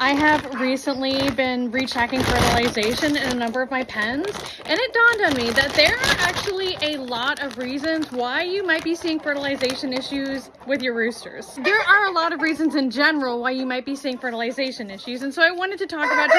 I have recently been rechecking fertilization in a number of my pens, and it dawned on me that there are actually a lot of reasons why you might be seeing fertilization issues with your roosters. There are a lot of reasons in general why you might be seeing fertilization issues, and so I wanted to talk about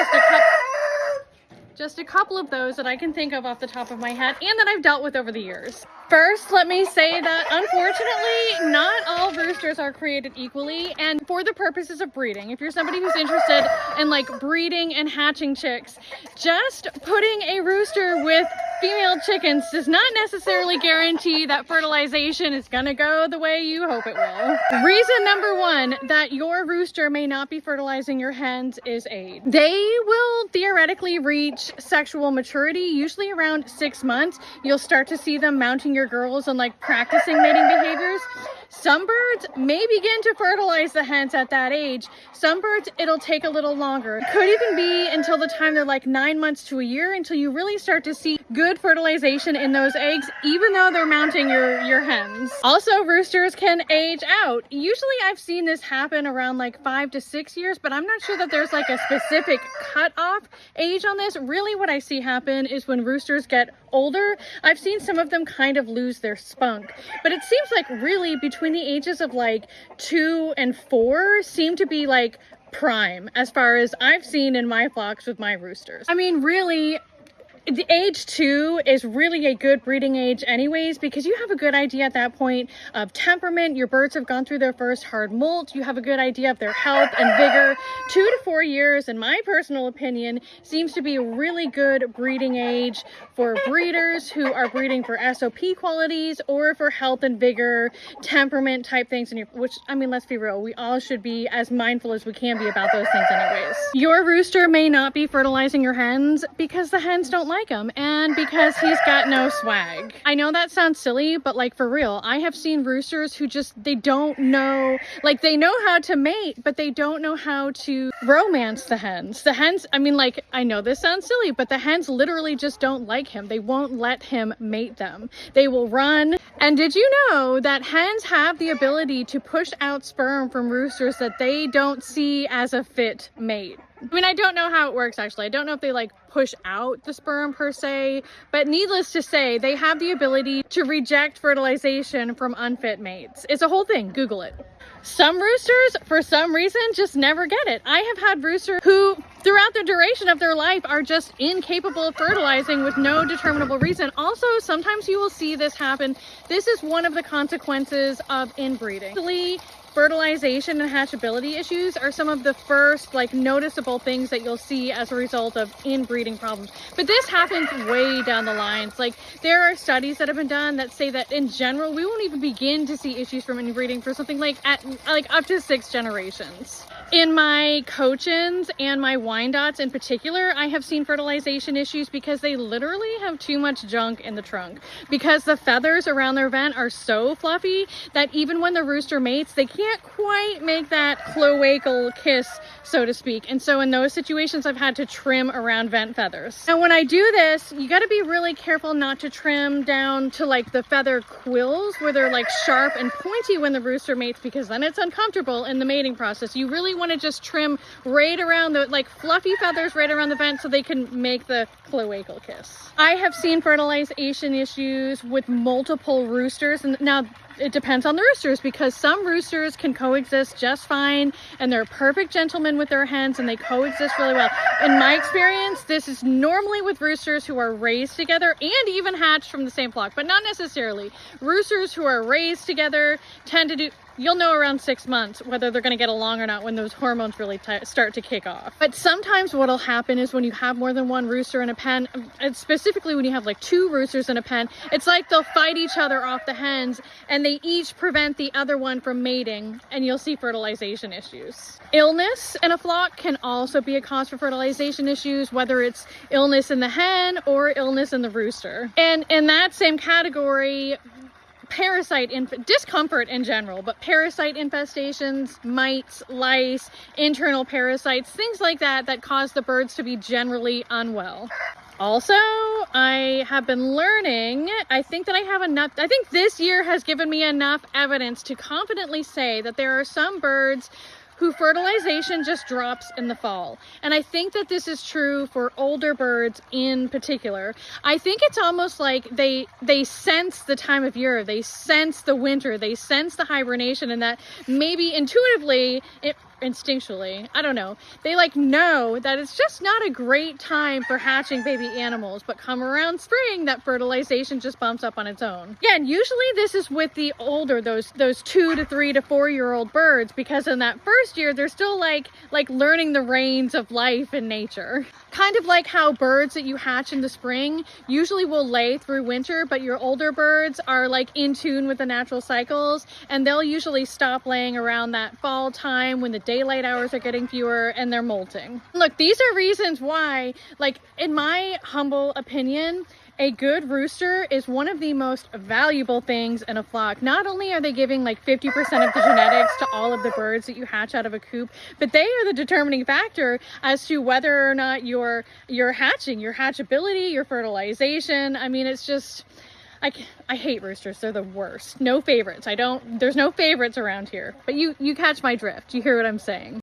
just a couple of those that I can think of off the top of my head and that I've dealt with over the years. First, let me say that unfortunately, not all roosters are created equally, and for the purposes of breeding, if you're somebody who's interested in like breeding and hatching chicks, just putting a rooster with female chickens does not necessarily guarantee that fertilization is gonna go the way you hope it will. Reason number one that your rooster may not be fertilizing your hens is age. They will theoretically reach sexual maturity, usually around 6 months. You'll start to see them mounting your girls and like practicing mating behaviors. Some birds may begin to fertilize the hens at that age. Some birds, it'll take a little longer. It could even be until the time they're like 9 months to a year until you really start to see good fertilization in those eggs, even though they're mounting your hens. Also, roosters can age out. Usually I've seen this happen around like 5 to 6 years, but I'm not sure that there's like a specific cutoff age on this. Really what I see happen is when roosters get older, I've seen some of them kind of lose their spunk. But it seems like really between the ages of like 2 and 4 seem to be like prime as far as I've seen in my flocks with my roosters. I mean, really, the age 2 is really a good breeding age anyways, because you have a good idea at that point of temperament. Your birds have gone through their first hard molt. You have a good idea of their health and vigor. 2 to 4 years, in my personal opinion, seems to be a really good breeding age for breeders who are breeding for SOP qualities or for health and vigor, temperament type things. Which, I mean, let's be real, we all should be as mindful as we can be about those things anyways. Your rooster may not be fertilizing your hens because the hens don't like him and because he's got no swag. I know that sounds silly, but like for real, I have seen roosters who just, they don't know, like they know how to mate, but they don't know how to romance the hens. The hens, I mean, like, I know this sounds silly, but the hens literally just don't like him. They won't let him mate them. They will run. And did you know that hens have the ability to push out sperm from roosters that they don't see as a fit mate? I mean, I don't know how it works actually. I don't know if they like push out the sperm per se, but needless to say, they have the ability to reject fertilization from unfit mates. It's a whole thing. Google it. Some roosters, for some reason, just never get it. I have had roosters who, throughout the duration of their life, are just incapable of fertilizing with no determinable reason. Also, sometimes you will see this happen. This is one of the consequences of inbreeding. Actually, fertilization and hatchability issues are some of the first like noticeable things that you'll see as a result of inbreeding problems. But this happens way down the lines. Like there are studies that have been done that say that in general, we won't even begin to see issues from inbreeding for something like up to 6 generations. In my Cochins and my Wyandottes in particular, I have seen fertilization issues because they literally have too much junk in the trunk. Because the feathers around their vent are so fluffy that even when the rooster mates, they can't quite make that cloacal kiss, so to speak. And so in those situations, I've had to trim around vent feathers. And when I do this, you got to be really careful not to trim down to like the feather quills where they're like sharp and pointy when the rooster mates, because then it's uncomfortable in the mating process. You really want to just trim right around the like fluffy feathers right around the vent so they can make the cloacal kiss. I have seen fertilization issues with multiple roosters, and now it depends on the roosters, because some roosters can coexist just fine and they're perfect gentlemen with their hens and they coexist really well. In my experience, this is normally with roosters who are raised together and even hatched from the same flock, but not necessarily. Roosters who are raised together tend to do, you'll know around 6 months whether they're going to get along or not when those hormones really start to kick off. But sometimes what'll happen is when you have more than one rooster in a pen, and specifically when you have like 2 roosters in a pen, it's like they'll fight each other off the hens and they each prevent the other one from mating, and you'll see fertilization issues. Illness in a flock can also be a cause for fertilization issues, whether it's illness in the hen or illness in the rooster. And in that same category, discomfort in general, but parasite infestations, mites, lice, internal parasites, things like that that cause the birds to be generally unwell. Also, I have been learning, I think this year has given me enough evidence to confidently say that there are some birds who fertilization just drops in the fall. And I think that this is true for older birds in particular. I think it's almost like they sense the time of year, they sense the winter, they sense the hibernation, and that maybe intuitively, instinctually, I don't know, they like know that it's just not a great time for hatching baby animals, but come around spring, that fertilization just bumps up on its own. Yeah, and usually this is with the older, those 2 to 3 to 4 year old birds, because in that first year they're still like learning the reins of life in nature. Kind of like how birds that you hatch in the spring usually will lay through winter, but your older birds are like in tune with the natural cycles, and they'll usually stop laying around that fall time when the daylight hours are getting fewer and they're molting. Look, these are reasons why, like, in my humble opinion, a good rooster is one of the most valuable things in a flock. Not only are they giving like 50% of the genetics to all of the birds that you hatch out of a coop, but they are the determining factor as to whether or not you're hatching, your hatchability, your fertilization. I mean, it's just, I hate roosters. They're the worst. No favorites. There's no favorites around here, but you catch my drift. You hear what I'm saying?